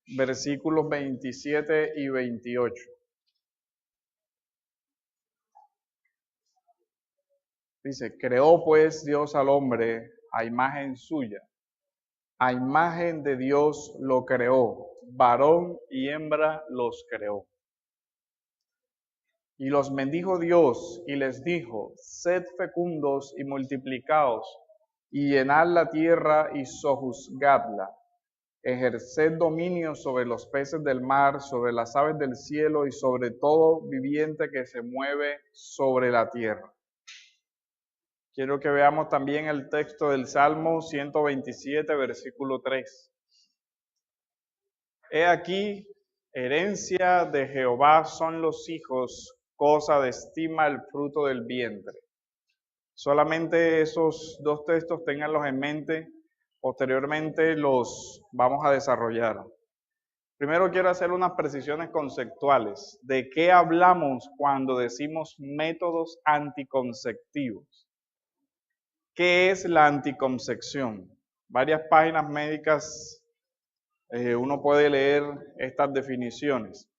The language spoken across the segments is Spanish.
versículos 27 y 28. Dice, creó pues Dios al hombre a imagen suya. A imagen de Dios lo creó, varón y hembra los creó. Y los bendijo Dios y les dijo, sed fecundos y multiplicaos, y llenad la tierra y sojuzgadla. Ejerced dominio sobre los peces del mar, sobre las aves del cielo y sobre todo viviente que se mueve sobre la tierra. Quiero que veamos también el texto del Salmo 127, versículo 3. He aquí, herencia de Jehová son los hijos, cosa de estima el fruto del vientre. Solamente esos dos textos ténganlos en mente, posteriormente los vamos a desarrollar. Primero quiero hacer unas precisiones conceptuales. ¿De qué hablamos cuando decimos métodos anticonceptivos? ¿Qué es la anticoncepción? Varias páginas médicas uno puede leer estas definiciones.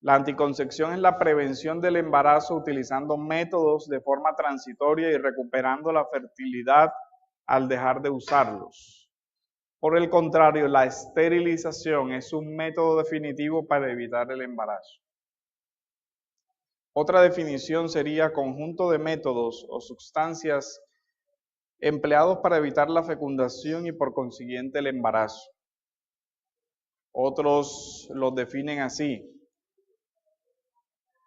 La anticoncepción es la prevención del embarazo utilizando métodos de forma transitoria y recuperando la fertilidad al dejar de usarlos. Por el contrario, la esterilización es un método definitivo para evitar el embarazo. Otra definición sería conjunto de métodos o sustancias empleados para evitar la fecundación y por consiguiente el embarazo. Otros los definen así.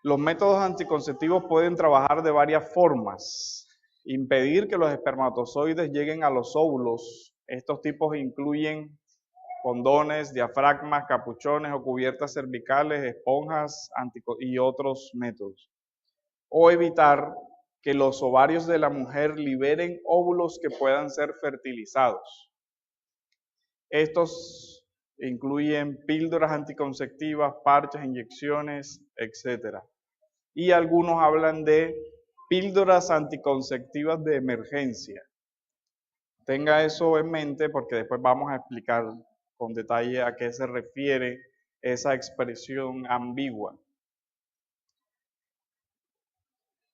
Los métodos anticonceptivos pueden trabajar de varias formas. Impedir que los espermatozoides lleguen a los óvulos. Estos tipos incluyen condones, diafragmas, capuchones o cubiertas cervicales, esponjas y otros métodos. O evitar que los ovarios de la mujer liberen óvulos que puedan ser fertilizados. Estos incluyen píldoras anticonceptivas, parches, inyecciones, etc. Y algunos hablan de píldoras anticonceptivas de emergencia. Tenga eso en mente porque después vamos a explicar con detalle a qué se refiere esa expresión ambigua.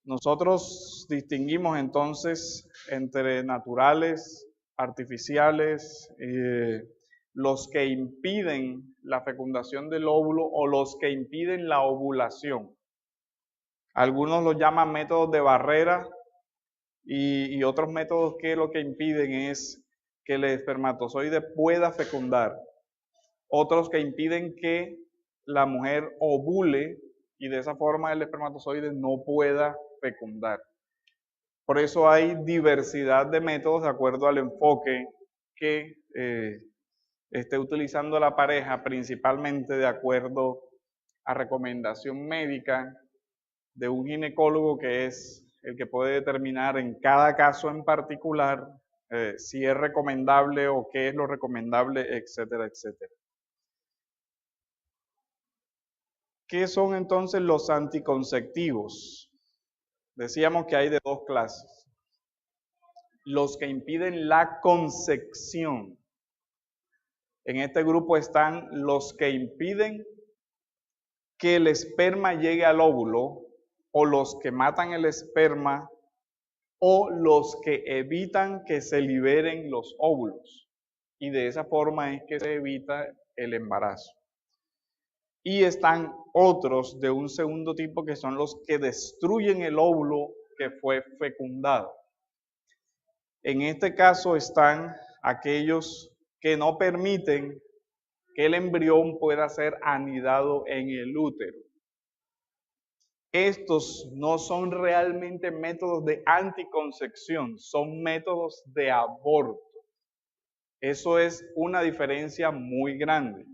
Nosotros distinguimos entonces entre naturales, artificiales, los que impiden la fecundación del óvulo o los que impiden la ovulación. Algunos los llaman métodos de barrera y otros métodos que lo que impiden es que el espermatozoide pueda fecundar. Otros que impiden que la mujer ovule y de esa forma el espermatozoide no pueda fecundar. Por eso hay diversidad de métodos de acuerdo al enfoque que esté utilizando la pareja, principalmente de acuerdo a recomendación médica de un ginecólogo que es el que puede determinar en cada caso en particular si es recomendable o qué es lo recomendable, etcétera, etcétera. ¿Qué son entonces los anticonceptivos? Decíamos que hay de dos clases. Los que impiden la concepción. En este grupo están los que impiden que el esperma llegue al óvulo, o los que matan el esperma, o los que evitan que se liberen los óvulos. Y de esa forma es que se evita el embarazo. Y están otros de un segundo tipo que son los que destruyen el óvulo que fue fecundado. En este caso están aquellos que no permiten que el embrión pueda ser anidado en el útero. Estos no son realmente métodos de anticoncepción, son métodos de aborto. Eso es una diferencia muy grande.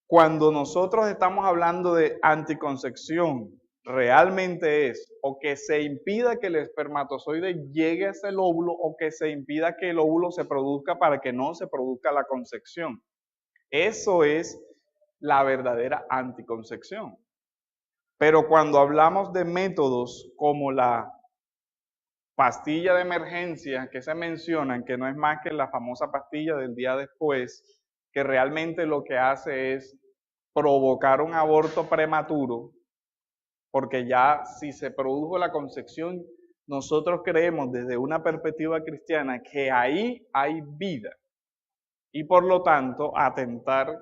Cuando nosotros estamos hablando de anticoncepción, realmente es o que se impida que el espermatozoide llegue hasta el óvulo o que se impida que el óvulo se produzca para que no se produzca la concepción. Eso es la verdadera anticoncepción. Pero cuando hablamos de métodos como la pastilla de emergencia que se mencionan, que no es más que la famosa pastilla del día después, que realmente lo que hace es provocar un aborto prematuro, porque ya si se produjo la concepción, nosotros creemos desde una perspectiva cristiana que ahí hay vida y por lo tanto atentar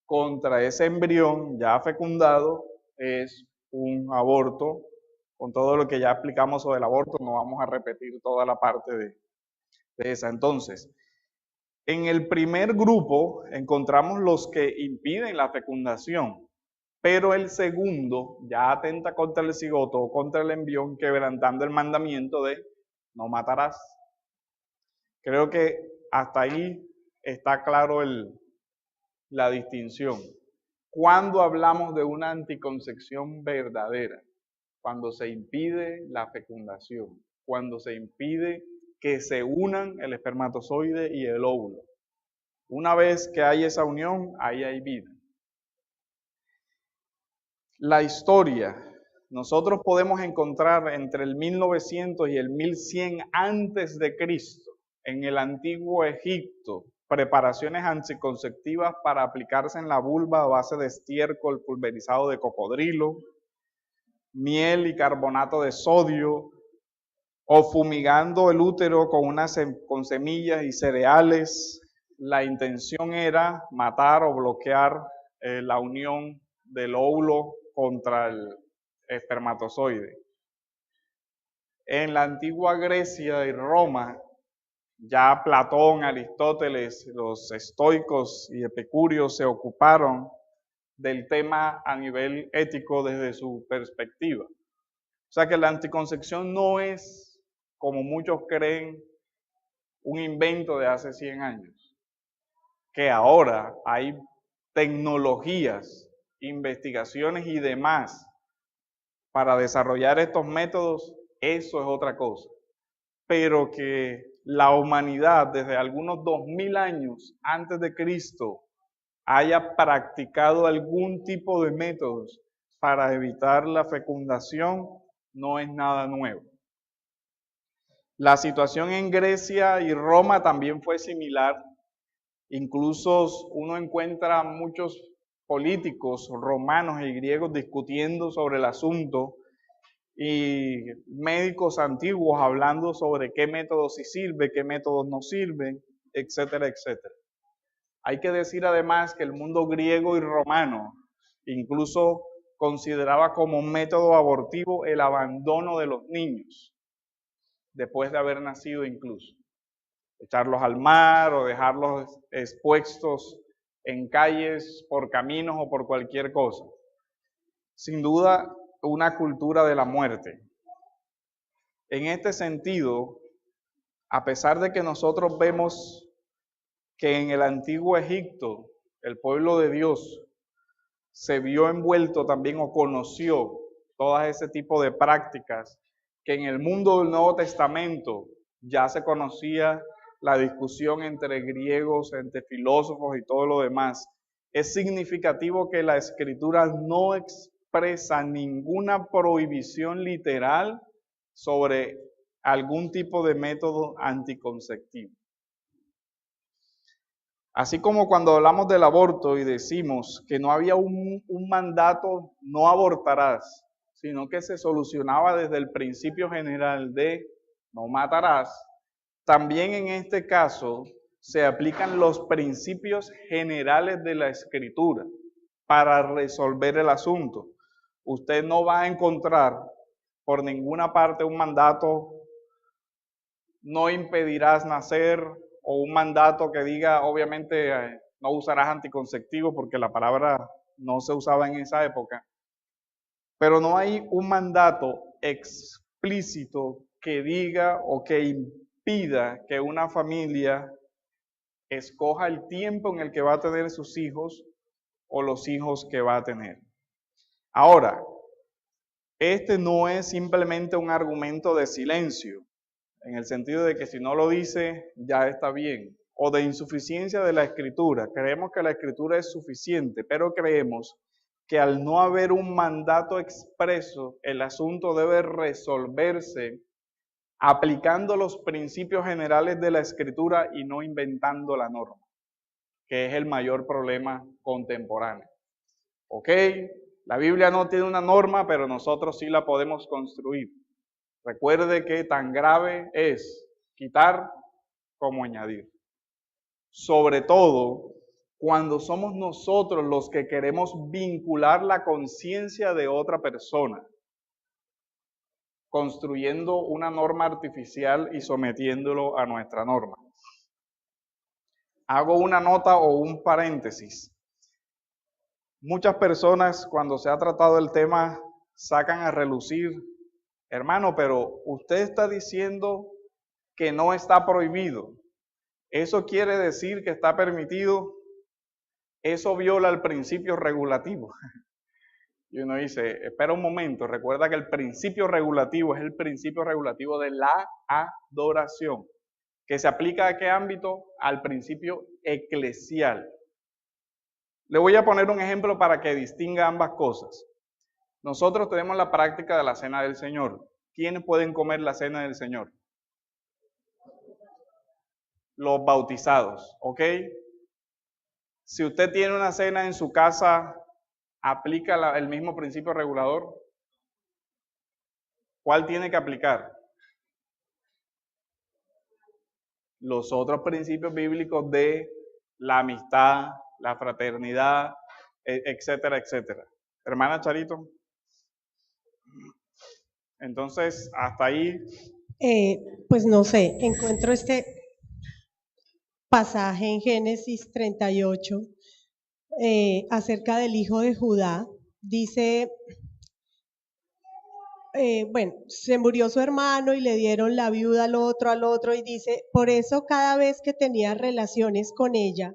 contra ese embrión ya fecundado es un aborto. Con todo lo que ya explicamos sobre el aborto, no vamos a repetir toda la parte de esa. Entonces, en el primer grupo encontramos los que impiden la fecundación, pero el segundo ya atenta contra el cigoto o contra el embrión, quebrantando el mandamiento de no matarás. Creo que hasta ahí está claro la distinción. Cuando hablamos de una anticoncepción verdadera, cuando se impide la fecundación, cuando se impide que se unan el espermatozoide y el óvulo. Una vez que hay esa unión, ahí hay vida. La historia, nosotros podemos encontrar entre el 1900 y el 1100 antes de Cristo, en el antiguo Egipto, preparaciones anticonceptivas para aplicarse en la vulva a base de estiércol pulverizado de cocodrilo, miel y carbonato de sodio, o fumigando el útero con semillas y cereales. La intención era matar o bloquear la unión del óvulo contra el espermatozoide. En la antigua Grecia y Roma, ya Platón, Aristóteles, los estoicos y epicúreos se ocuparon del tema a nivel ético desde su perspectiva. O sea que la anticoncepción no es, como muchos creen, un invento de hace 100 años. Que ahora hay tecnologías, investigaciones y demás para desarrollar estos métodos, eso es otra cosa. Pero que la humanidad desde algunos 2000 años antes de Cristo haya practicado algún tipo de métodos para evitar la fecundación no es nada nuevo. La situación en Grecia y Roma también fue similar. Incluso uno encuentra muchos políticos romanos y griegos discutiendo sobre el asunto y médicos antiguos hablando sobre qué métodos sí sirven, qué métodos no sirven, etcétera, etcétera. Hay que decir además que el mundo griego y romano incluso consideraba como método abortivo el abandono de los niños, después de haber nacido incluso. Echarlos al mar o dejarlos expuestos en calles, por caminos o por cualquier cosa. Sin duda, una cultura de la muerte. En este sentido, a pesar de que nosotros vemos que en el antiguo Egipto el pueblo de Dios se vio envuelto también o conoció todo ese tipo de prácticas, que en el mundo del Nuevo Testamento ya se conocía la discusión entre griegos, entre filósofos y todo lo demás, es significativo que la Escritura no expresa ninguna prohibición literal sobre algún tipo de método anticonceptivo. Así como cuando hablamos del aborto y decimos que no había un mandato, no abortarás, sino que se solucionaba desde el principio general de no matarás, también en este caso se aplican los principios generales de la Escritura para resolver el asunto. Usted no va a encontrar por ninguna parte un mandato, no impedirás nacer, o un mandato que diga, obviamente, no usarás anticonceptivos porque la palabra no se usaba en esa época. Pero no hay un mandato explícito que diga o que impida que una familia escoja el tiempo en el que va a tener sus hijos o los hijos que va a tener. Ahora, este no es simplemente un argumento de silencio, en el sentido de que si no lo dice, ya está bien, o de insuficiencia de la Escritura. Creemos que la Escritura es suficiente, pero creemos que al no haber un mandato expreso, el asunto debe resolverse aplicando los principios generales de la Escritura y no inventando la norma. que es el mayor problema contemporáneo. ¿Ok? La Biblia no tiene una norma, pero nosotros sí la podemos construir. Recuerde que tan grave es quitar como añadir. Sobre todo cuando somos nosotros los que queremos vincular la conciencia de otra persona, construyendo una norma artificial y sometiéndolo a nuestra norma. Hago una nota o un paréntesis. Muchas personas, cuando se ha tratado el tema, sacan a relucir, hermano, pero usted está diciendo que no está prohibido. ¿Eso quiere decir que está permitido? Eso viola el principio regulativo. Y uno dice, espera un momento, recuerda que el principio regulativo es el principio regulativo de la adoración, que se aplica a qué ámbito? Al principio eclesial. Le voy a poner un ejemplo para que distinga ambas cosas. Nosotros tenemos la práctica de la Cena del Señor. ¿Quiénes pueden comer la Cena del Señor? Los bautizados, ¿ok? Si usted tiene una cena en su casa, ¿aplica el mismo principio regulador? ¿Cuál tiene que aplicar? Los otros principios bíblicos de la amistad, la fraternidad, etcétera, etcétera. Hermana Charito. Entonces, hasta ahí. Pues no sé, encuentro este pasaje en Génesis 38 acerca del hijo de Judá. Dice, bueno, se murió su hermano y le dieron la viuda al otro, y dice, por eso cada vez que tenía relaciones con ella,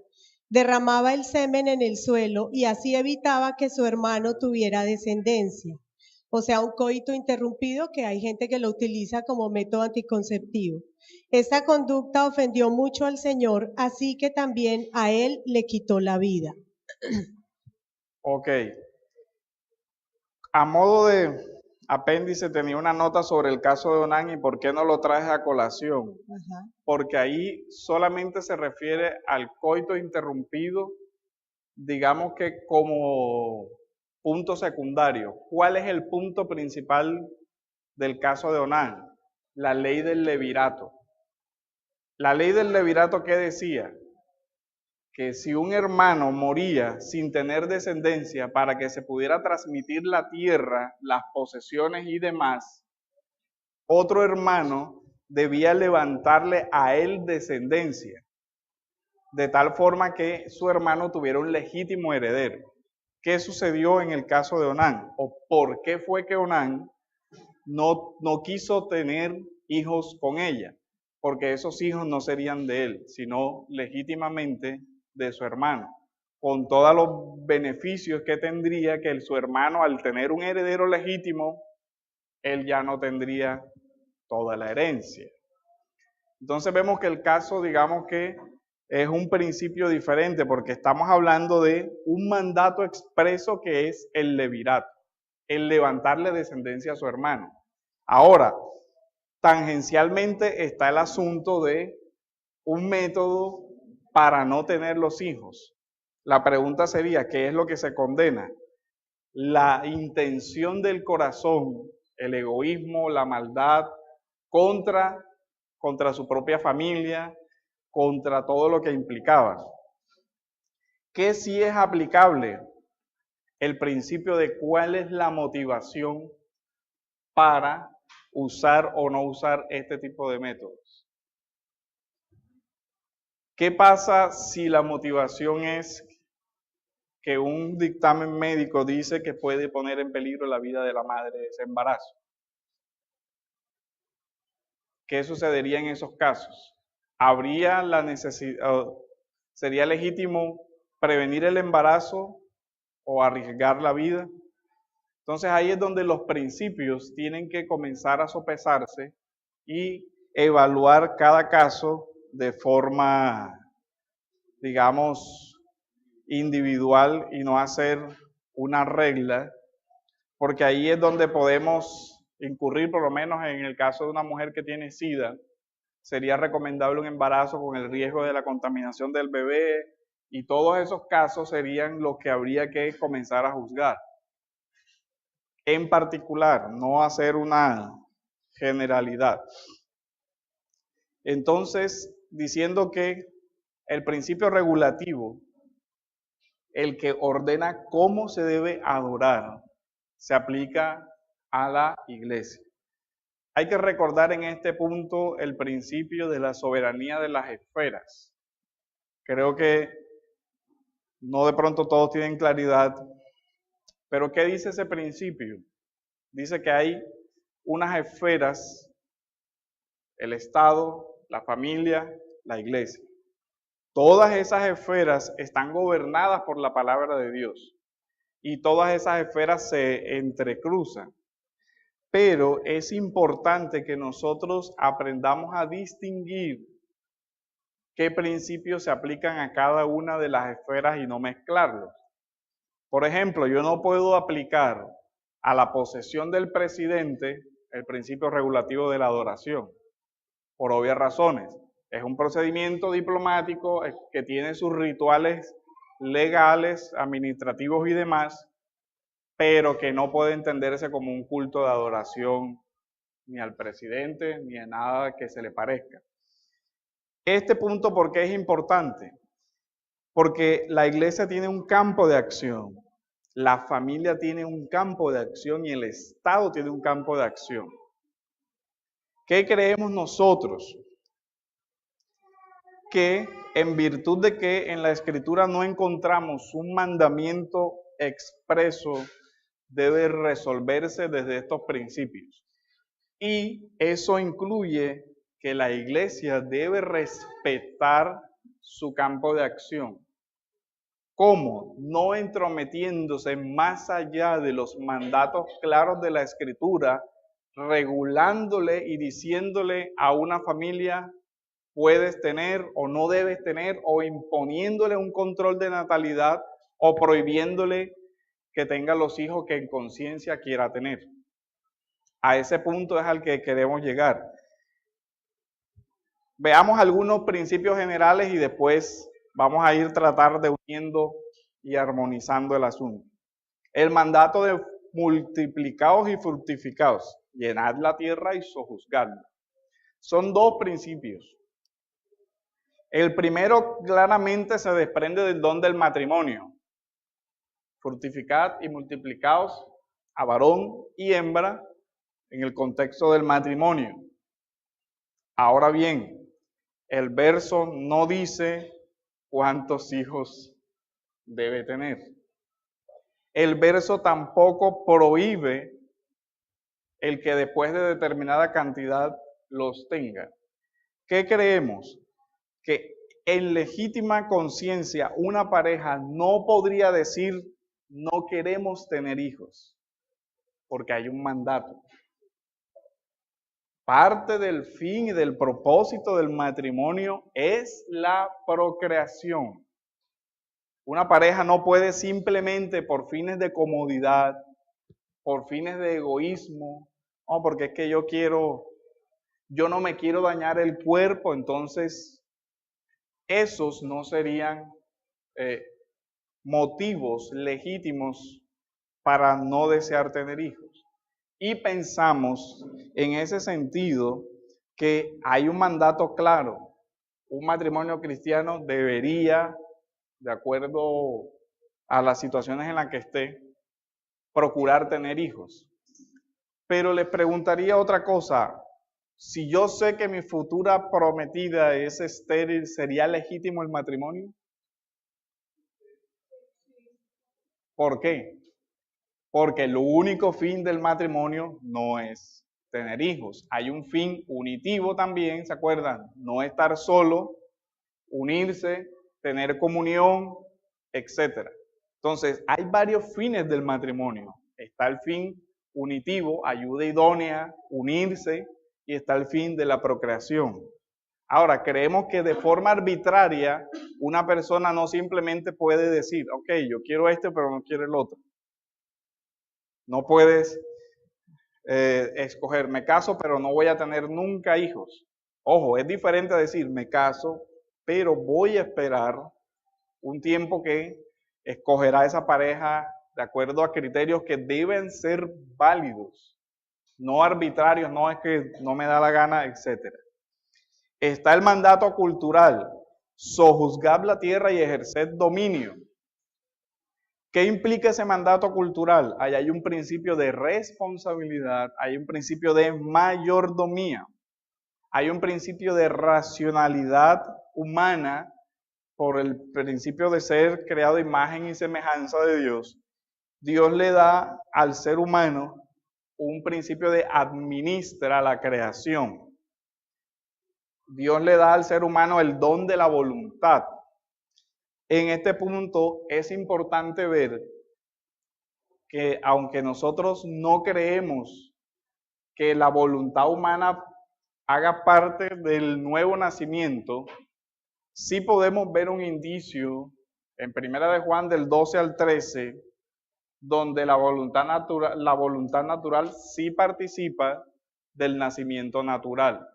derramaba el semen en el suelo y así evitaba que su hermano tuviera descendencia. O sea, un coito interrumpido que hay gente que lo utiliza como método anticonceptivo. Esta conducta ofendió mucho al Señor, así que también a él le quitó la vida. Ok. A modo de apéndice tenía una nota sobre el caso de Onán y por qué no lo traes a colación. Ajá. Porque ahí solamente se refiere al coito interrumpido, digamos que como punto secundario. ¿Cuál es el punto principal del caso de Onán? La ley del levirato. La ley del levirato, ¿qué decía? Que si un hermano moría sin tener descendencia para que se pudiera transmitir la tierra, las posesiones y demás, otro hermano debía levantarle a él descendencia, de tal forma que su hermano tuviera un legítimo heredero. ¿Qué sucedió en el caso de Onán? ¿O por qué fue que Onán no quiso tener hijos con ella? Porque esos hijos no serían de él, sino legítimamente de su hermano, con todos los beneficios que tendría que su hermano, al tener un heredero legítimo, él ya no tendría toda la herencia. Entonces vemos que el caso, digamos que es un principio diferente, porque estamos hablando de un mandato expreso que es el levirato, el levantarle descendencia a su hermano. Ahora, tangencialmente está el asunto de un método para no tener los hijos. La pregunta sería, ¿qué es lo que se condena? La intención del corazón, el egoísmo, la maldad contra su propia familia, contra todo lo que implicaba. ¿Qué sí es aplicable? El principio de cuál es la motivación para usar o no usar este tipo de métodos. ¿Qué pasa si la motivación es que un dictamen médico dice que puede poner en peligro la vida de la madre de ese embarazo? ¿Qué sucedería en esos casos? ¿Habría la necesidad, sería legítimo prevenir el embarazo o arriesgar la vida? Entonces ahí es donde los principios tienen que comenzar a sopesarse y evaluar cada caso de forma, digamos, individual y no hacer una regla, porque ahí es donde podemos incurrir, por lo menos en el caso de una mujer que tiene SIDA, sería recomendable un embarazo con el riesgo de la contaminación del bebé, Y todos esos casos serían los que habría que comenzar a juzgar. En particular, no hacer una generalidad. Entonces, diciendo que el principio regulativo, el que ordena cómo se debe adorar, se aplica a la iglesia. Hay que recordar en este punto el principio de la soberanía de las esferas. Creo que no de pronto todos tienen claridad, pero ¿qué dice ese principio? Dice que hay unas esferas, el Estado, la familia, la iglesia. Todas esas esferas están gobernadas por la palabra de Dios y todas esas esferas se entrecruzan. Pero es importante que nosotros aprendamos a distinguir qué principios se aplican a cada una de las esferas y no mezclarlos. Por ejemplo, yo no puedo aplicar a la posesión del presidente el principio regulativo de la adoración, por obvias razones. Es un procedimiento diplomático que tiene sus rituales legales, administrativos y demás, pero que no puede entenderse como un culto de adoración ni al presidente, ni a nada que se le parezca. Este punto, ¿por qué es importante? Porque la iglesia tiene un campo de acción, la familia tiene un campo de acción y el Estado tiene un campo de acción. ¿Qué creemos nosotros? Que en virtud de que en la Escritura no encontramos un mandamiento expreso, debe resolverse desde estos principios. Y eso incluye que la iglesia debe respetar su campo de acción. ¿Cómo? No entrometiéndose más allá de los mandatos claros de la Escritura, regulándole y diciéndole a una familia puedes tener o no debes tener, o imponiéndole un control de natalidad o prohibiéndole que tenga los hijos que en conciencia quiera tener. A ese punto es al que queremos llegar. Veamos algunos principios generales y después vamos a ir tratar de uniendo y armonizando el asunto. El mandato de multiplicaos y fructificaos, llenad la tierra y sojuzgadla. Son dos principios. El primero claramente se desprende del don del matrimonio. Fructificad y multiplicaos a varón y hembra en el contexto del matrimonio. Ahora bien, el verso no dice cuántos hijos debe tener. El verso tampoco prohíbe el que después de determinada cantidad los tenga. ¿Qué creemos? Que en legítima conciencia una pareja no podría decir no queremos tener hijos, porque hay un mandato. Parte del fin y del propósito del matrimonio es la procreación. Una pareja no puede simplemente por fines de comodidad, por fines de egoísmo, no, porque es que yo no me quiero dañar el cuerpo, entonces esos no serían motivos legítimos para no desear tener hijos. Y pensamos en ese sentido que hay un mandato claro. Un matrimonio cristiano debería, de acuerdo a las situaciones en las que esté, procurar tener hijos. Pero les preguntaría otra cosa. Si yo sé que mi futura prometida es estéril, ¿sería legítimo el matrimonio? ¿Por qué? Porque el único fin del matrimonio no es tener hijos. Hay un fin unitivo también, ¿se acuerdan? No estar solo, unirse, tener comunión, etc. Entonces, hay varios fines del matrimonio. Está el fin unitivo, ayuda idónea, unirse, y está el fin de la procreación. Ahora, creemos que de forma arbitraria, una persona no simplemente puede decir, ok, yo quiero este, pero no quiero el otro. No puedes escoger, me caso, pero no voy a tener nunca hijos. Ojo, es diferente a decir, me caso, pero voy a esperar un tiempo que escogerá esa pareja de acuerdo a criterios que deben ser válidos, no arbitrarios, no es que no me da la gana, etc. Está el mandato cultural, sojuzgad la tierra y ejerced dominio. ¿Qué implica ese mandato cultural? Ahí hay un principio de responsabilidad, hay un principio de mayordomía, hay un principio de racionalidad humana por el principio de ser creado a imagen y semejanza de Dios. Dios le da al ser humano un principio de administra la creación. Dios le da al ser humano el don de la voluntad. En este punto es importante ver que aunque nosotros no creemos que la voluntad humana haga parte del nuevo nacimiento, sí podemos ver un indicio en 1 de Juan del 12 al 13, donde la voluntad natural sí participa del nacimiento natural.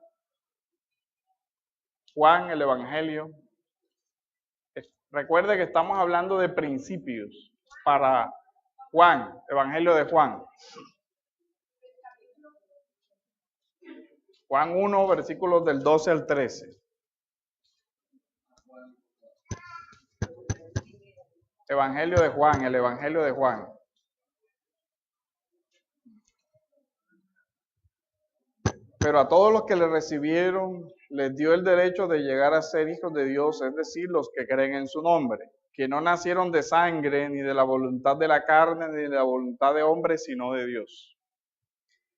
Juan, el Evangelio. Recuerde que estamos hablando de principios para Juan, Evangelio de Juan. Juan 1, versículos del 12 al 13. Evangelio de Juan, el Evangelio de Juan. Pero a todos los que le recibieron, les dio el derecho de llegar a ser hijos de Dios, es decir, los que creen en su nombre, que no nacieron de sangre, ni de la voluntad de la carne, ni de la voluntad de hombre, sino de Dios.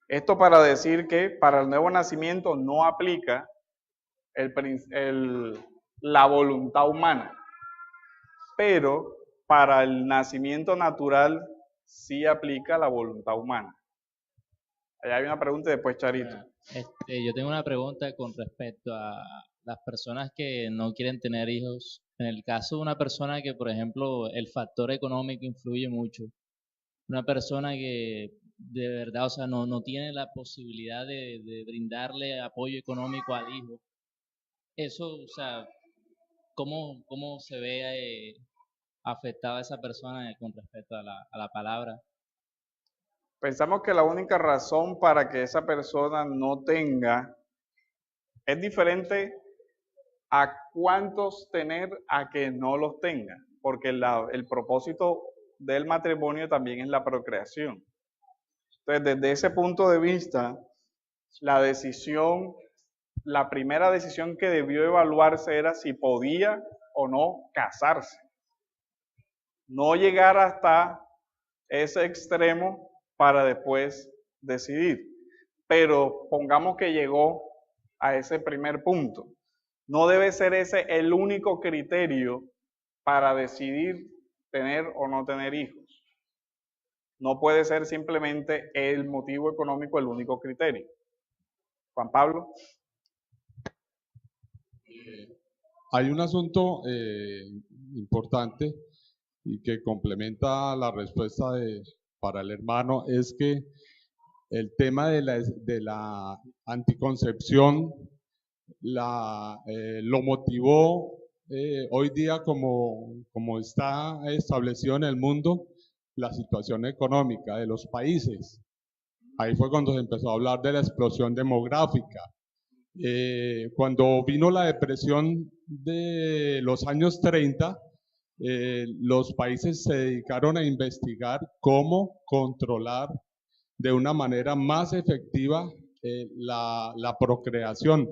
Esto para decir que para el nuevo nacimiento no aplica la voluntad humana, pero para el nacimiento natural sí aplica la voluntad humana. Allá hay una pregunta y después Charito. Yo tengo una pregunta con respecto a las personas que no quieren tener hijos. En el caso de una persona que, por ejemplo, el factor económico influye mucho, una persona que de verdad, o sea, no tiene la posibilidad de brindarle apoyo económico al hijo, eso, o sea, ¿cómo se ve afectada esa persona con respecto a la palabra? Pensamos que la única razón para que esa persona no tenga es diferente a cuántos tener a que no los tenga, porque el propósito del matrimonio también es la procreación. Entonces, desde ese punto de vista, la primera decisión que debió evaluarse era si podía o no casarse. No llegar hasta ese extremo para después decidir. Pero pongamos que llegó a ese primer punto. No debe ser ese el único criterio para decidir tener o no tener hijos. No puede ser simplemente el motivo económico el único criterio. Juan Pablo. Hay un asunto importante y que complementa la respuesta para el hermano, es que el tema de la anticoncepción lo motivó hoy día como está establecido en el mundo la situación económica de los países. Ahí fue cuando se empezó a hablar de la explosión demográfica. Cuando vino la depresión de los años 30, los países se dedicaron a investigar cómo controlar de una manera más efectiva la procreación,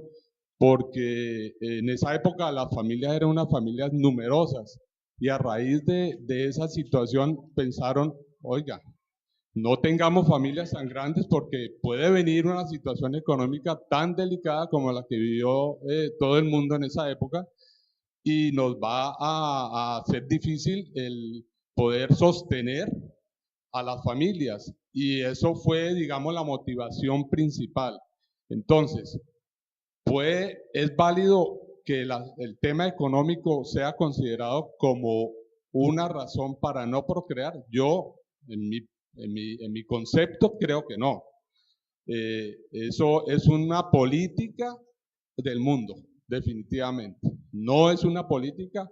porque en esa época las familias eran unas familias numerosas y a raíz de esa situación pensaron, oiga, no tengamos familias tan grandes porque puede venir una situación económica tan delicada como la que vivió todo el mundo en esa época y nos va a hacer difícil el poder sostener a las familias. Y eso fue, digamos, la motivación principal. Entonces, es válido que el tema económico sea considerado como una razón para no procrear. Yo, en mi concepto, creo que no. Eso es una política del mundo, definitivamente. No es una política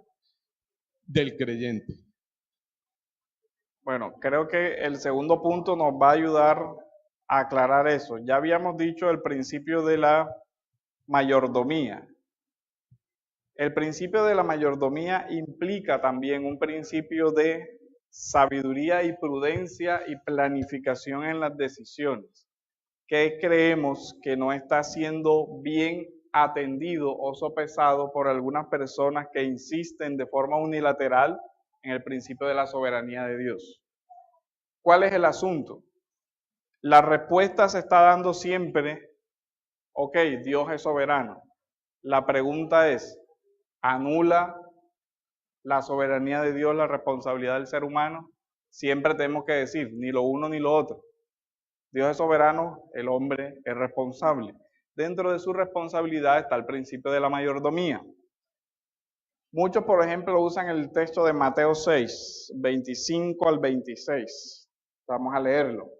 del creyente. Bueno, creo que el segundo punto nos va a ayudar a aclarar eso. Ya habíamos dicho el principio de la mayordomía. El principio de la mayordomía implica también un principio de sabiduría y prudencia y planificación en las decisiones, que creemos que no está siendo bien atendido o sopesado por algunas personas que insisten de forma unilateral en el principio de la soberanía de Dios. ¿Cuál es el asunto? La respuesta se está dando siempre, ok, Dios es soberano. La pregunta es, ¿anula la soberanía de Dios la responsabilidad del ser humano? Siempre tenemos que decir, ni lo uno ni lo otro. Dios es soberano, el hombre es responsable. Dentro de su responsabilidad está el principio de la mayordomía. Muchos, por ejemplo, usan el texto de Mateo 6, 25 al 26. Vamos a leerlo.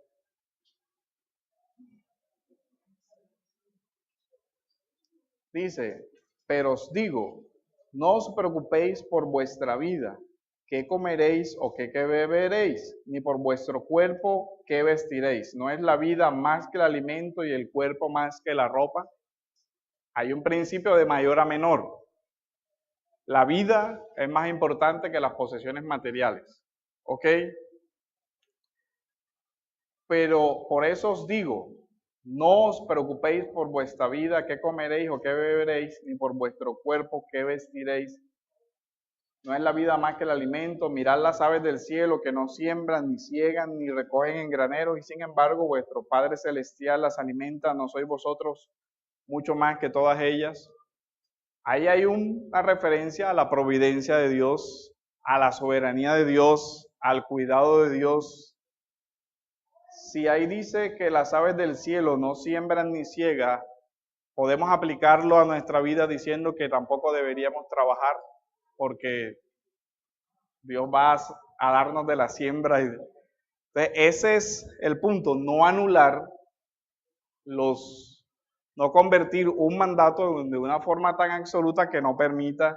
Dice, pero os digo, no os preocupéis por vuestra vida, qué comeréis o qué beberéis, ni por vuestro cuerpo, qué vestiréis. ¿No es la vida más que el alimento y el cuerpo más que la ropa? Hay un principio de mayor a menor. La vida es más importante que las posesiones materiales, ¿ok? Pero por eso os digo, no os preocupéis por vuestra vida, qué comeréis o qué beberéis, ni por vuestro cuerpo, qué vestiréis. No es la vida más que el alimento. Mirad las aves del cielo que no siembran, ni ciegan, ni recogen en graneros, y sin embargo vuestro Padre Celestial las alimenta. ¿No sois vosotros mucho más que todas ellas? Ahí hay una referencia a la providencia de Dios, a la soberanía de Dios, al cuidado de Dios. Si ahí dice que las aves del cielo no siembran ni ciegan, podemos aplicarlo a nuestra vida diciendo que tampoco deberíamos trabajar porque Dios va a darnos de la siembra. Entonces, ese es el punto, no anular no convertir un mandato de una forma tan absoluta que no permita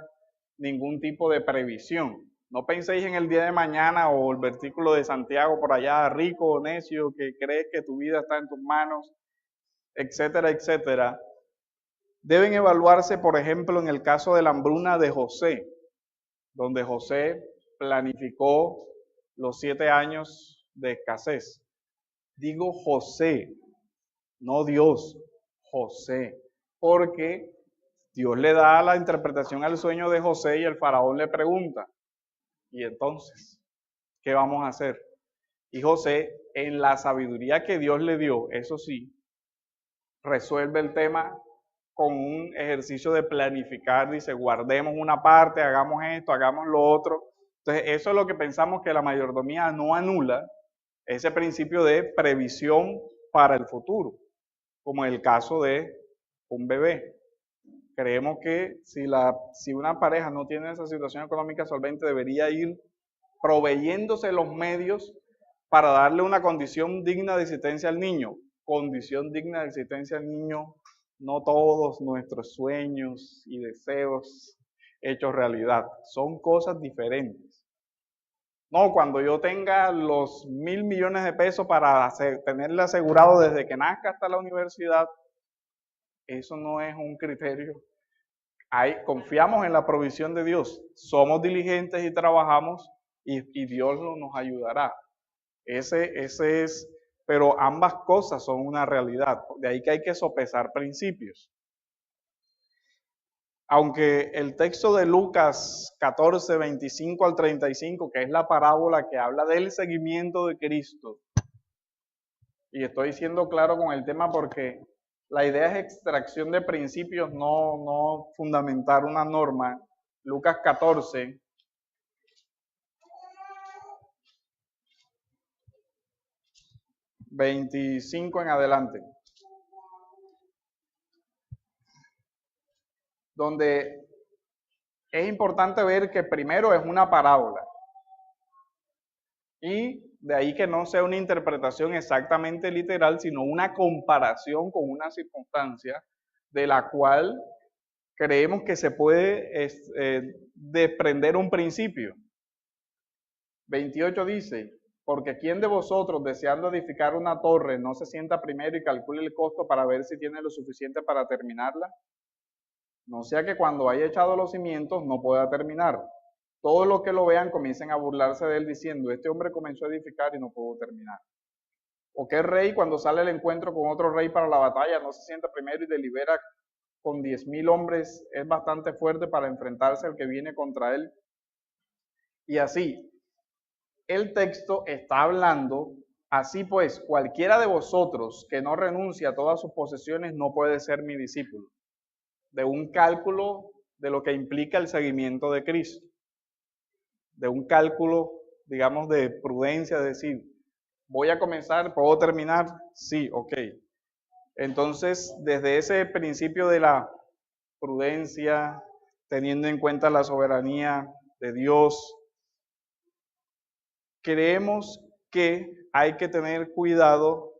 ningún tipo de previsión. No penséis en el día de mañana o el versículo de Santiago por allá, rico o necio, que crees que tu vida está en tus manos, etcétera, etcétera. Deben evaluarse, por ejemplo, en el caso de la hambruna de José, donde José planificó los 7 años de escasez. Digo José, no Dios, José, porque Dios le da la interpretación al sueño de José y el faraón le pregunta, ¿y entonces qué vamos a hacer? Y José, en la sabiduría que Dios le dio, eso sí, resuelve el tema con un ejercicio de planificar, dice, guardemos una parte, hagamos esto, hagamos lo otro. Entonces, eso es lo que pensamos que la mayordomía no anula, ese principio de previsión para el futuro, como en el caso de un bebé. Creemos que si una pareja no tiene esa situación económica solvente, debería ir proveyéndose los medios para darle una condición digna de existencia al niño. Condición digna de existencia al niño, no todos nuestros sueños y deseos hechos realidad. Son cosas diferentes. No, cuando yo tenga los 1.000 millones de pesos para tenerle asegurado desde que nazca hasta la universidad, eso no es un criterio. Confiamos en la provisión de Dios, somos diligentes y trabajamos y Dios nos ayudará. Ese es, pero ambas cosas son una realidad, de ahí que hay que sopesar principios. Aunque el texto de Lucas 14, 25 al 35, que es la parábola que habla del seguimiento de Cristo, y estoy siendo claro con el tema porque la idea es extracción de principios, no fundamentar una norma. Lucas 14, 25 en adelante. Donde es importante ver que primero es una parábola. Y de ahí que no sea una interpretación exactamente literal, sino una comparación con una circunstancia de la cual creemos que se puede desprender un principio. 28 dice, porque ¿quién de vosotros, deseando edificar una torre, no se sienta primero y calcule el costo para ver si tiene lo suficiente para terminarla? No sea que cuando haya echado los cimientos no pueda terminar. Todos los que lo vean comiencen a burlarse de él diciendo, este hombre comenzó a edificar y no pudo terminar. ¿O qué rey cuando sale al encuentro con otro rey para la batalla no se sienta primero y delibera con 10,000 hombres? Es bastante fuerte para enfrentarse al que viene contra él. Y así, el texto está hablando, así pues, cualquiera de vosotros que no renuncie a todas sus posesiones no puede ser mi discípulo. De un cálculo de lo que implica el seguimiento de Cristo. De un cálculo, digamos, de prudencia, de decir, voy a comenzar, ¿puedo terminar? Sí, ok. Entonces, desde ese principio de la prudencia, teniendo en cuenta la soberanía de Dios, creemos que hay que tener cuidado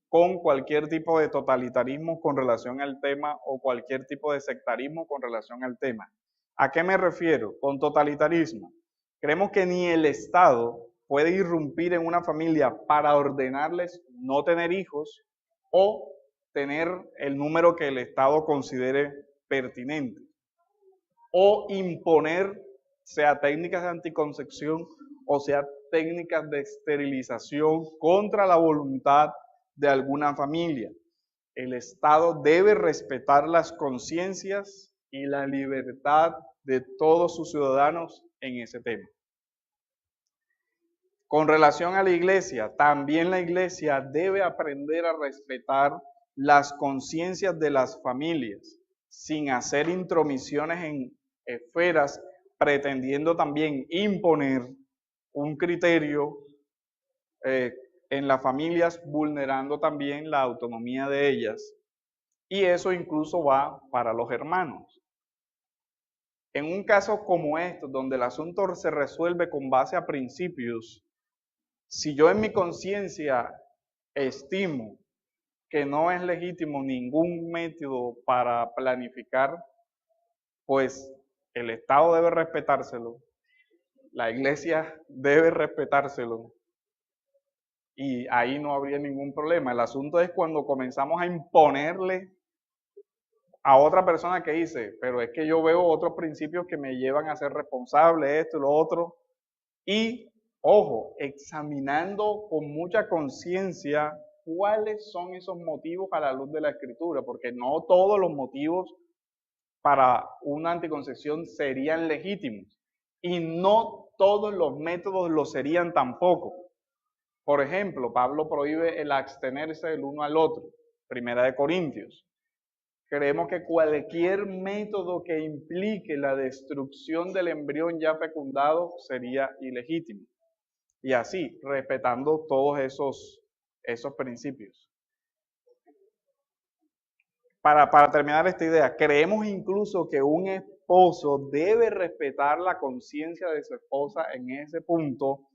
con cualquier tipo de totalitarismo con relación al tema o cualquier tipo de sectarismo con relación al tema. ¿A qué me refiero con totalitarismo? Creemos que ni el Estado puede irrumpir en una familia para ordenarles no tener hijos o tener el número que el Estado considere pertinente, o imponer, sea técnicas de anticoncepción o sea técnicas de esterilización contra la voluntad de alguna familia. El Estado debe respetar las conciencias y la libertad de todos sus ciudadanos en ese tema. Con relación a la iglesia, también la iglesia debe aprender a respetar las conciencias de las familias, sin hacer intromisiones en esferas, pretendiendo también imponer un criterio en las familias, vulnerando también la autonomía de ellas. Y eso incluso va para los hermanos. En un caso como este, donde el asunto se resuelve con base a principios, si yo en mi conciencia estimo que no es legítimo ningún método para planificar, pues el Estado debe respetárselo, la iglesia debe respetárselo, y ahí no habría ningún problema. El asunto es cuando comenzamos a imponerle a otra persona que dice, pero es que yo veo otros principios que me llevan a ser responsable, esto y lo otro, y ojo, examinando con mucha conciencia cuáles son esos motivos a la luz de la Escritura, porque no todos los motivos para una anticoncepción serían legítimos y no todos los métodos lo serían tampoco. Por ejemplo, Pablo prohíbe el abstenerse del uno al otro, 1 Corintios. Creemos que cualquier método que implique la destrucción del embrión ya fecundado sería ilegítimo. Y así, respetando todos esos principios. Para terminar esta idea, creemos incluso que un esposo debe respetar la conciencia de su esposa en ese punto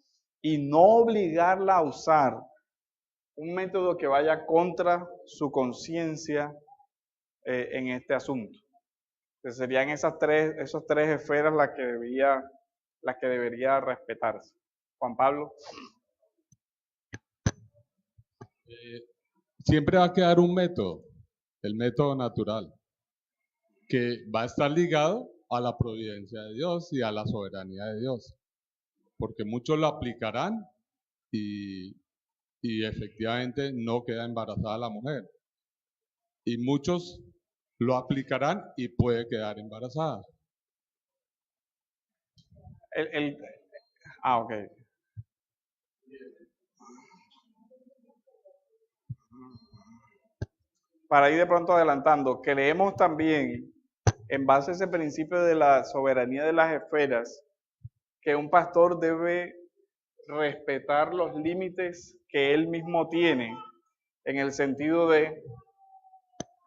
y no obligarla a usar un método que vaya contra su conciencia en este asunto. Entonces serían esas tres esferas las que debería respetarse. Juan Pablo. Siempre va a quedar un método, el método natural, que va a estar ligado a la providencia de Dios y a la soberanía de Dios, porque muchos lo aplicarán y efectivamente no queda embarazada la mujer, y muchos lo aplicarán y puede quedar embarazada. Ok. Para ir de pronto adelantando, creemos también, en base a ese principio de la soberanía de las esferas, que un pastor debe respetar los límites que él mismo tiene, en el sentido de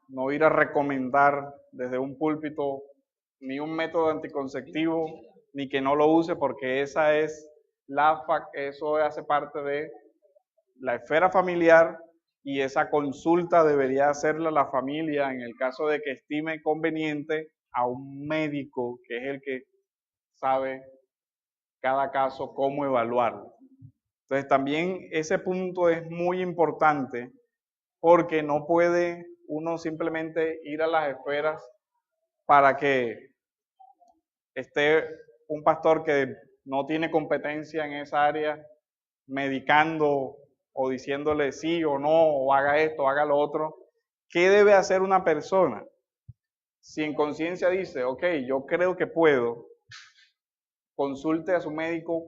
no ir a recomendar desde un púlpito ni un método anticonceptivo, ni que no lo use, porque eso hace parte de la esfera familiar y esa consulta debería hacerla la familia en el caso de que estime conveniente a un médico que es el que sabe cada caso cómo evaluarlo. Entonces también ese punto es muy importante porque no puede uno simplemente ir a las esferas para que esté un pastor que no tiene competencia en esa área medicando o diciéndole sí o no, o haga esto, o haga lo otro. ¿Qué debe hacer una persona? Si en conciencia dice, ok, yo creo que puedo, consulte a su médico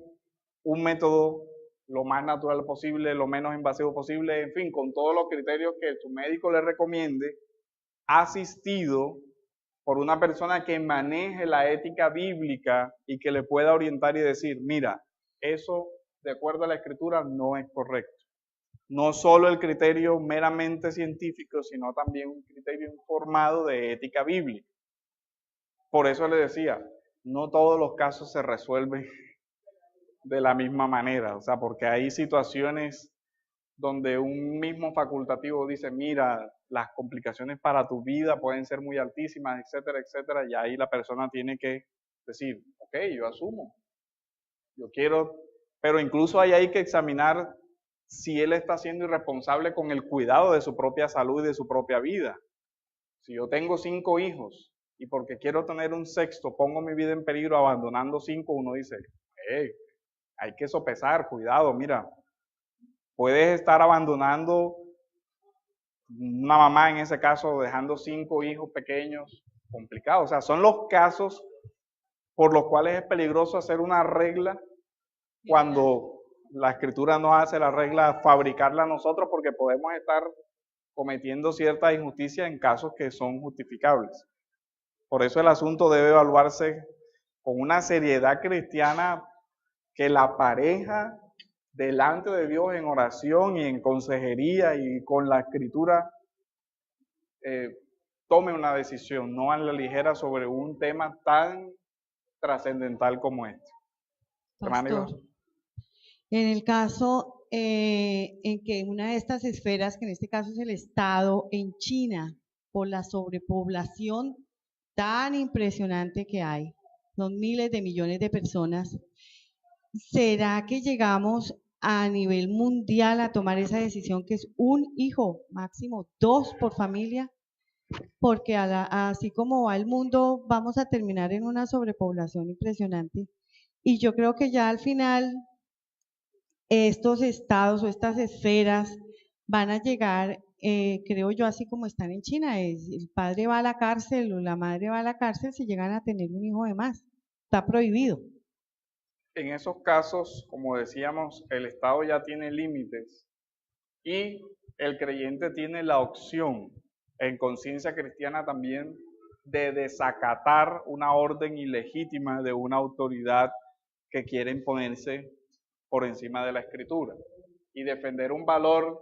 un método lo más natural posible, lo menos invasivo posible, en fin, con todos los criterios que su médico le recomiende, asistido por una persona que maneje la ética bíblica y que le pueda orientar y decir, mira, eso de acuerdo a la escritura no es correcto. No solo el criterio meramente científico, sino también un criterio informado de ética bíblica. Por eso le decía, no todos los casos se resuelven de la misma manera, o sea, porque hay situaciones donde un mismo facultativo dice, mira, las complicaciones para tu vida pueden ser muy altísimas, etcétera, etcétera, y ahí la persona tiene que decir, ok, yo asumo, yo quiero, pero incluso ahí hay que examinar si él está siendo irresponsable con el cuidado de su propia salud y de su propia vida. Si yo tengo 5 hijos y porque quiero tener un sexto pongo mi vida en peligro abandonando 5, uno dice, hay que sopesar, cuidado, mira, puedes estar abandonando una mamá en ese caso, dejando 5 hijos pequeños, complicado. O sea, son los casos por los cuales es peligroso hacer una regla cuando la escritura no hace la regla, fabricarla nosotros, porque podemos estar cometiendo cierta injusticia en casos que son justificables. Por eso el asunto debe evaluarse con una seriedad cristiana que la pareja delante de Dios en oración y en consejería y con la escritura tome una decisión, no a la ligera sobre un tema tan trascendental como este. Pastor, en el caso en que una de estas esferas, que en este caso es el Estado, en China, por la sobrepoblación tan impresionante que hay, son miles de millones de personas, ¿será que llegamos a nivel mundial a tomar esa decisión que es un hijo, máximo 2 por familia? Porque así como va el mundo, vamos a terminar en una sobrepoblación impresionante. Y yo creo que ya al final estos estados o estas esferas van a llegar, creo yo, así como están en China, el padre va a la cárcel o la madre va a la cárcel si llegan a tener un hijo de más. Está prohibido. En esos casos, como decíamos, el Estado ya tiene límites y el creyente tiene la opción, en conciencia cristiana también, de desacatar una orden ilegítima de una autoridad que quiere imponerse por encima de la escritura y defender un valor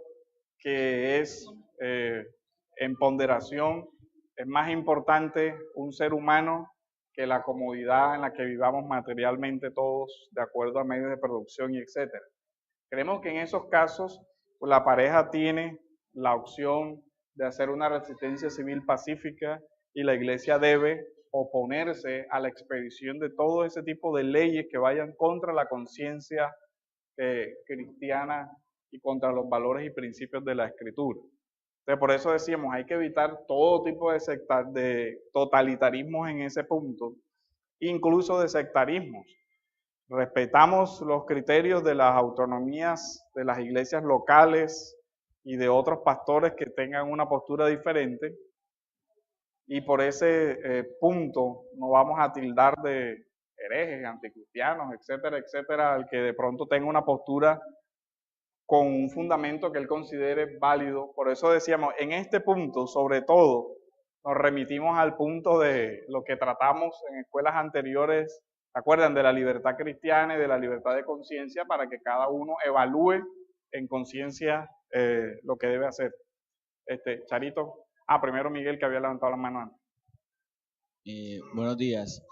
que es en ponderación, es más importante un ser humano que la comodidad en la que vivamos materialmente todos de acuerdo a medios de producción y etcétera. Creemos que en esos casos pues, la pareja tiene la opción de hacer una resistencia civil pacífica y la iglesia debe oponerse a la expedición de todo ese tipo de leyes que vayan contra la conciencia cristiana y contra los valores y principios de la escritura. Entonces, por eso decíamos, hay que evitar todo tipo de totalitarismos en ese punto, incluso de sectarismos. Respetamos los criterios de las autonomías de las iglesias locales y de otros pastores que tengan una postura diferente, y por ese punto no vamos a tildar de herejes, anticristianos, etcétera, etcétera, al que de pronto tenga una postura con un fundamento que él considere válido. Por eso decíamos, en este punto, sobre todo, nos remitimos al punto de lo que tratamos en escuelas anteriores, ¿se acuerdan? De la libertad cristiana y de la libertad de conciencia, para que cada uno evalúe en conciencia lo que debe hacer. Charito. Primero Miguel, que había levantado la mano antes. Buenos días.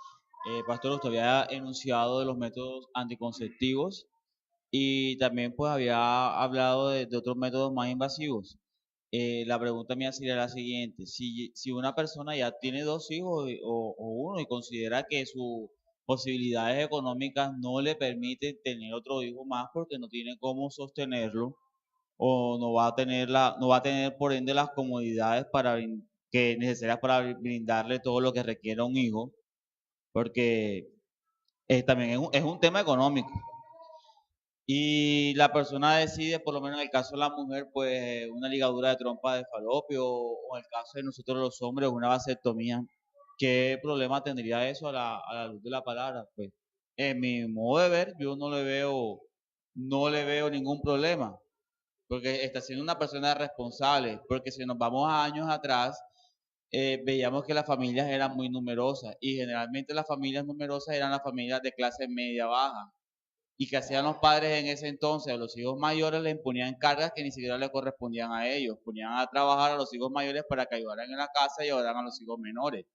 Pastor, usted había enunciado de los métodos anticonceptivos y también pues había hablado de otros métodos más invasivos. la pregunta mía sería la siguiente: si una persona ya tiene 2 hijos o uno y considera que sus posibilidades económicas no le permiten tener otro hijo más porque no tiene cómo sostenerlo, o no va a tener por ende las comodidades necesarias para brindarle todo lo que requiere un hijo, porque también es un tema económico. Y la persona decide, por lo menos en el caso de la mujer, pues una ligadura de trompa de falopio, o en el caso de nosotros los hombres, una vasectomía. ¿Qué problema tendría eso a la luz de la palabra? Pues en mi modo de ver, yo no le veo ningún problema, porque está siendo una persona responsable. Porque si nos vamos a años atrás, veíamos que las familias eran muy numerosas, y generalmente las familias numerosas eran las familias de clase media baja. ¿Y que hacían los padres en ese entonces? A los hijos mayores les imponían cargas que ni siquiera le correspondían a ellos. Ponían a trabajar a los hijos mayores para que ayudaran en la casa y ayudaran a los hijos menores.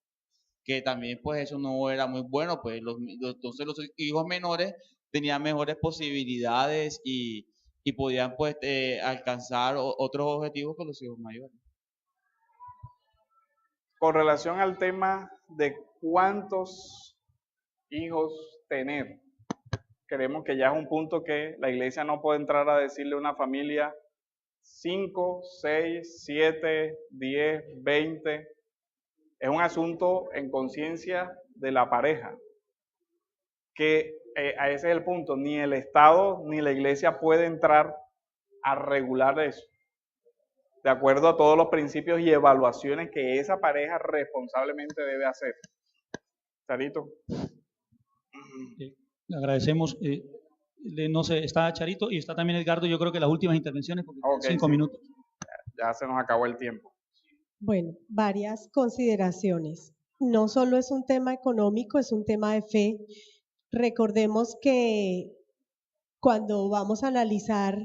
Que también pues eso no era muy bueno, pues entonces los hijos menores tenían mejores posibilidades y podían pues alcanzar otros objetivos que los hijos mayores. Con relación al tema de cuántos hijos tener, creemos que ya es un punto que la iglesia no puede entrar a decirle a una familia 5, 6, 7, 10, 20. Es un asunto en conciencia de la pareja, que ese es el punto. Ni el Estado ni la iglesia puede entrar a regular eso, de acuerdo a todos los principios y evaluaciones que esa pareja responsablemente debe hacer. Charito. Le agradecemos. No sé, está Charito y está también Edgardo. Yo creo que las últimas intervenciones, porque 5 minutos. Ya se nos acabó el tiempo. Bueno, varias consideraciones. No solo es un tema económico, es un tema de fe. Recordemos que cuando vamos a analizar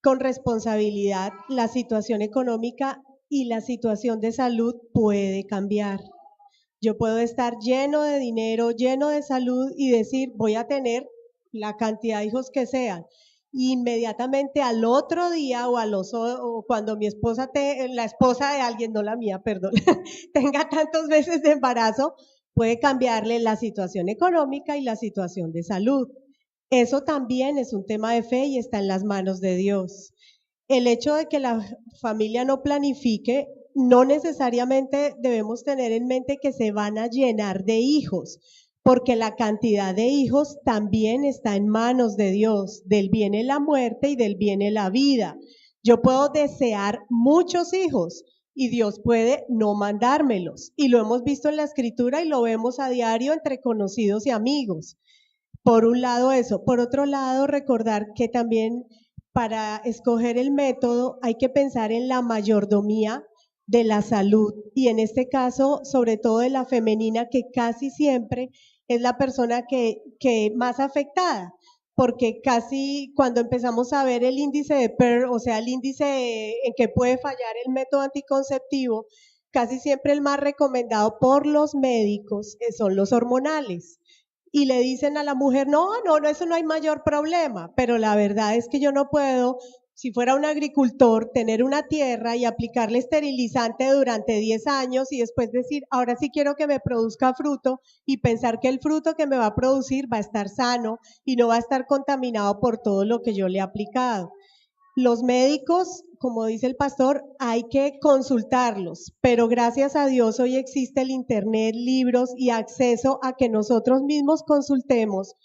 con responsabilidad la situación económica y la situación de salud puede cambiar. Yo puedo estar lleno de dinero, lleno de salud y decir voy a tener la cantidad de hijos que sean. Inmediatamente al otro día o cuando mi esposa, la esposa de alguien, no la mía, perdón, tenga tantos meses de embarazo, puede cambiarle la situación económica y la situación de salud. Eso también es un tema de fe y está en las manos de Dios. El hecho de que la familia no planifique, no necesariamente debemos tener en mente que se van a llenar de hijos, porque la cantidad de hijos también está en manos de Dios. Del viene la muerte y del viene la vida. Yo puedo desear muchos hijos y Dios puede no mandármelos. Y lo hemos visto en la Escritura y lo vemos a diario entre conocidos y amigos. Por un lado eso. Por otro lado, recordar que también para escoger el método hay que pensar en la mayordomía de la salud, y en este caso, sobre todo de la femenina, que casi siempre es la persona que más afectada, porque casi cuando empezamos a ver el índice de PER, o sea, el índice en que puede fallar el método anticonceptivo, casi siempre el más recomendado por los médicos son los hormonales. Y le dicen a la mujer, no, eso no hay mayor problema, pero la verdad es que yo no puedo, si fuera un agricultor, tener una tierra y aplicarle esterilizante durante 10 años y después decir, ahora sí quiero que me produzca fruto, y pensar que el fruto que me va a producir va a estar sano y no va a estar contaminado por todo lo que yo le he aplicado. Los médicos, como dice el pastor, hay que consultarlos, pero gracias a Dios hoy existe el internet, libros y acceso a que nosotros mismos consultemos,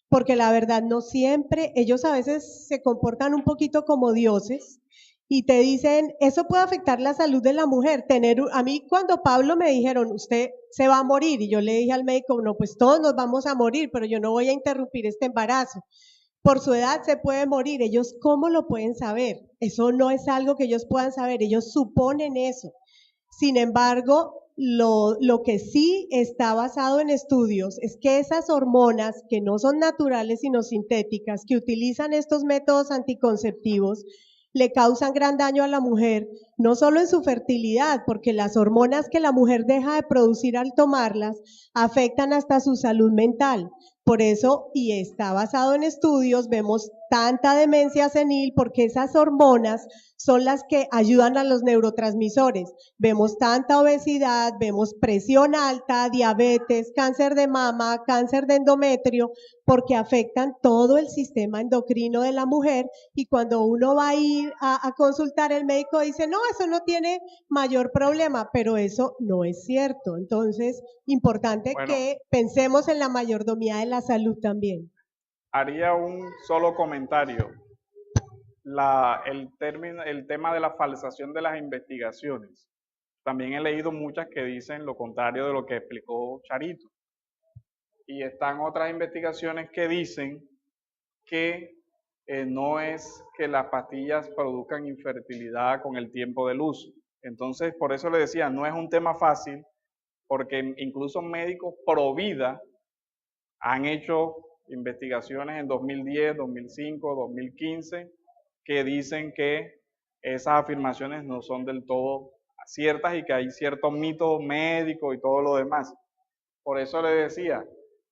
porque la verdad no siempre, ellos a veces se comportan un poquito como dioses y te dicen, eso puede afectar la salud de la mujer. A mí cuando Pablo me dijeron, usted se va a morir, y yo le dije al médico, no, pues todos nos vamos a morir, pero yo no voy a interrumpir este embarazo. Por su edad se puede morir. Ellos, ¿cómo lo pueden saber? Eso no es algo que ellos puedan saber, ellos suponen eso. Sin embargo, lo que sí está basado en estudios es que esas hormonas que no son naturales sino sintéticas, que utilizan estos métodos anticonceptivos, le causan gran daño a la mujer, no solo en su fertilidad, porque las hormonas que la mujer deja de producir al tomarlas afectan hasta su salud mental. Por eso, y está basado en estudios, vemos tanta demencia senil porque esas hormonas son las que ayudan a los neurotransmisores. Vemos tanta obesidad, vemos presión alta, diabetes, cáncer de mama, cáncer de endometrio, porque afectan todo el sistema endocrino de la mujer, y cuando uno va a ir a consultar, el médico dice, no, eso no tiene mayor problema, pero eso no es cierto. Entonces, importante que pensemos en la mayordomía de la salud también. Haría un solo comentario. El tema de la falsación de las investigaciones. También he leído muchas que dicen lo contrario de lo que explicó Charito. Y están otras investigaciones que dicen que no es que las pastillas produzcan infertilidad con el tiempo del uso. Entonces, por eso le decía, no es un tema fácil, porque incluso médicos pro vida han hecho investigaciones en 2010, 2005, 2015, que dicen que esas afirmaciones no son del todo ciertas y que hay ciertos mitos médicos y todo lo demás. Por eso le decía,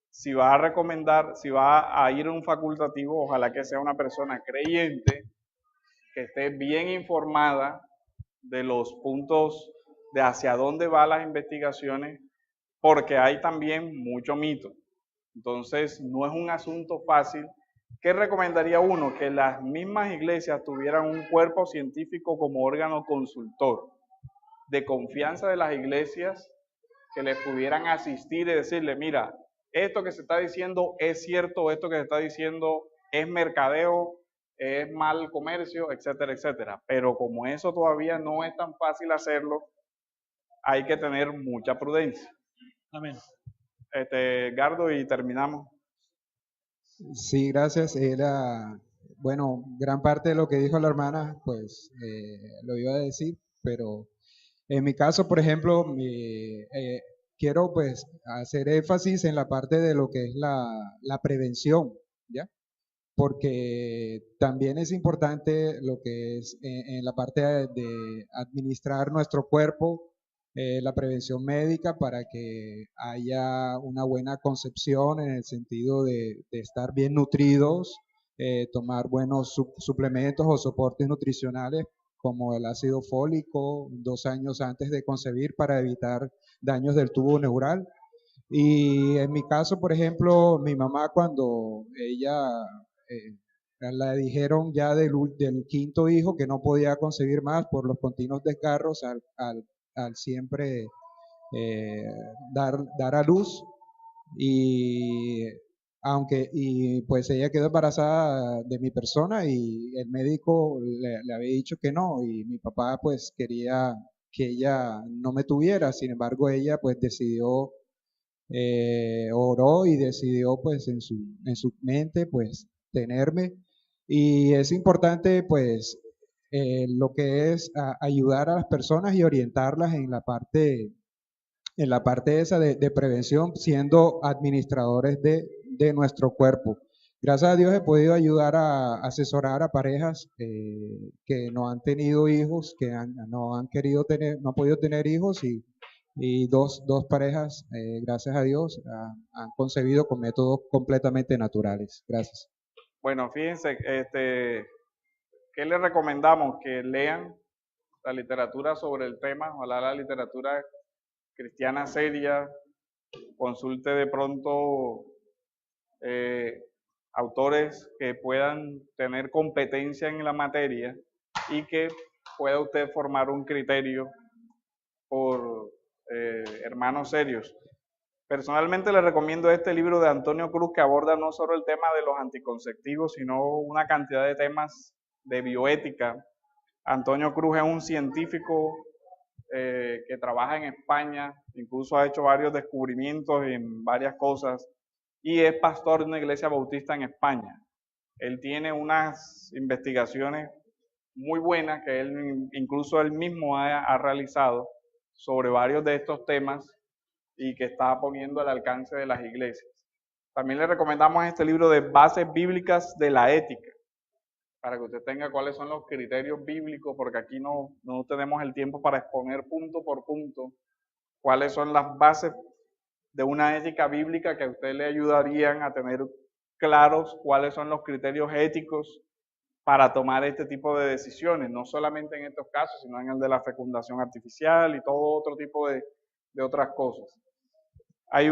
si va a recomendar, si va a ir a un facultativo, ojalá que sea una persona creyente, que esté bien informada de los puntos de hacia dónde van las investigaciones, porque hay también mucho mito. Entonces, no es un asunto fácil. ¿Qué recomendaría uno? Que las mismas iglesias tuvieran un cuerpo científico como órgano consultor, de confianza de las iglesias, que les pudieran asistir y decirle, mira, esto que se está diciendo es cierto, esto que se está diciendo es mercadeo, es mal comercio, etcétera, etcétera. Pero como eso todavía no es tan fácil hacerlo, hay que tener mucha prudencia. Amén. Gardo, y terminamos. Sí, gracias. Bueno, gran parte de lo que dijo la hermana, pues lo iba a decir, pero en mi caso, por ejemplo, quiero pues hacer énfasis en la parte de lo que es la prevención, ¿ya? Porque también es importante lo que es en la parte de administrar nuestro cuerpo, la prevención médica para que haya una buena concepción en el sentido de estar bien nutridos, tomar buenos suplementos o soportes nutricionales como el ácido fólico 2 años antes de concebir para evitar daños del tubo neural. Y en mi caso, por ejemplo, mi mamá cuando ella le dijeron ya del 5.º hijo que no podía concebir más por los continuos desgarros al siempre dar a luz, y pues ella quedó embarazada de mi persona y el médico le había dicho que no, y mi papá pues quería que ella no me tuviera. Sin embargo, ella pues decidió, oró y decidió pues en su mente pues tenerme. Y es importante pues lo que es ayudar a las personas y orientarlas en la parte esa de prevención, siendo administradores de nuestro cuerpo. Gracias a Dios he podido ayudar a asesorar a parejas que no han tenido hijos, que no han podido tener hijos, y dos parejas, gracias a Dios, han concebido con métodos completamente naturales. Gracias. Bueno, fíjense, ¿qué les recomendamos? Que lean la literatura sobre el tema, ojalá la literatura cristiana seria, consulte de pronto autores que puedan tener competencia en la materia y que pueda usted formar un criterio por hermanos serios. Personalmente le recomiendo este libro de Antonio Cruz, que aborda no solo el tema de los anticonceptivos, sino una cantidad de temas de bioética. Antonio Cruz es un científico que trabaja en España, incluso ha hecho varios descubrimientos en varias cosas, y es pastor de una iglesia bautista en España. Él tiene unas investigaciones muy buenas que incluso él mismo ha realizado sobre varios de estos temas y que está poniendo al alcance de las iglesias. También le recomendamos este libro de Bases Bíblicas de la Ética, para que usted tenga cuáles son los criterios bíblicos, porque aquí no tenemos el tiempo para exponer punto por punto cuáles son las bases de una ética bíblica que a usted le ayudarían a tener claros cuáles son los criterios éticos para tomar este tipo de decisiones, no solamente en estos casos, sino en el de la fecundación artificial y todo otro tipo de otras cosas. Hay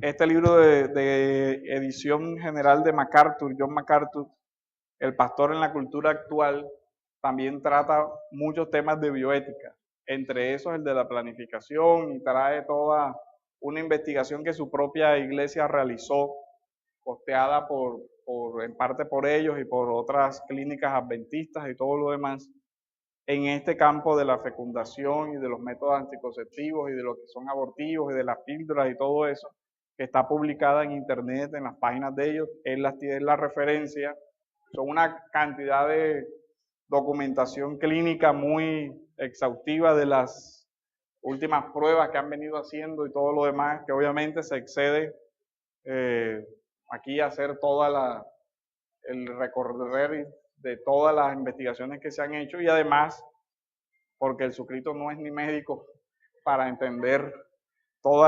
este libro de edición general de MacArthur, John MacArthur, El pastor en la cultura actual, también trata muchos temas de bioética, entre esos el de la planificación, y trae toda una investigación que su propia iglesia realizó, costeada en parte por ellos y por otras clínicas adventistas y todo lo demás, en este campo de la fecundación y de los métodos anticonceptivos y de lo que son abortivos y de las píldoras y todo eso, que está publicada en internet, en las páginas de ellos. Él las tiene la referencia. Son una cantidad de documentación clínica muy exhaustiva de las últimas pruebas que han venido haciendo y todo lo demás, que obviamente se excede aquí a hacer el recorrer de todas las investigaciones que se han hecho, y además porque el suscrito no es ni médico para entender todo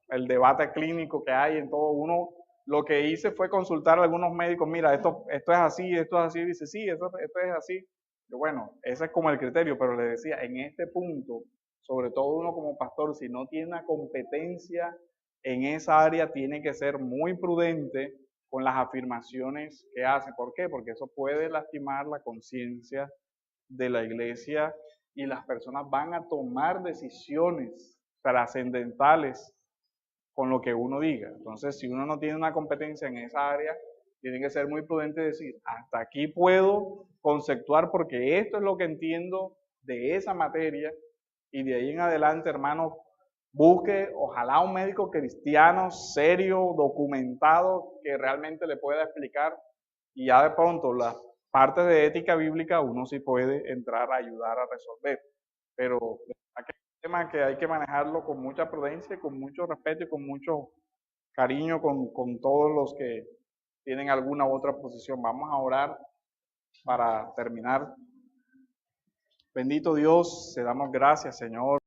el debate clínico que hay en todo. Uno lo que hice fue consultar a algunos médicos, mira, esto es así, dice, sí, esto es así. Y bueno, ese es como el criterio, pero le decía, en este punto, sobre todo uno como pastor, si no tiene una competencia en esa área, tiene que ser muy prudente con las afirmaciones que hace. ¿Por qué? Porque eso puede lastimar la conciencia de la iglesia y las personas van a tomar decisiones trascendentales con lo que uno diga. Entonces, si uno no tiene una competencia en esa área, tiene que ser muy prudente y decir, hasta aquí puedo conceptuar porque esto es lo que entiendo de esa materia, y de ahí en adelante, hermano, busque ojalá un médico cristiano, serio, documentado, que realmente le pueda explicar, y ya de pronto las partes de ética bíblica uno sí puede entrar a ayudar a resolver. Pero aquí es un tema que hay que manejarlo con mucha prudencia, con mucho respeto y con mucho cariño con todos los que tienen alguna u otra posición. Vamos a orar para terminar. Bendito Dios, te damos gracias, Señor.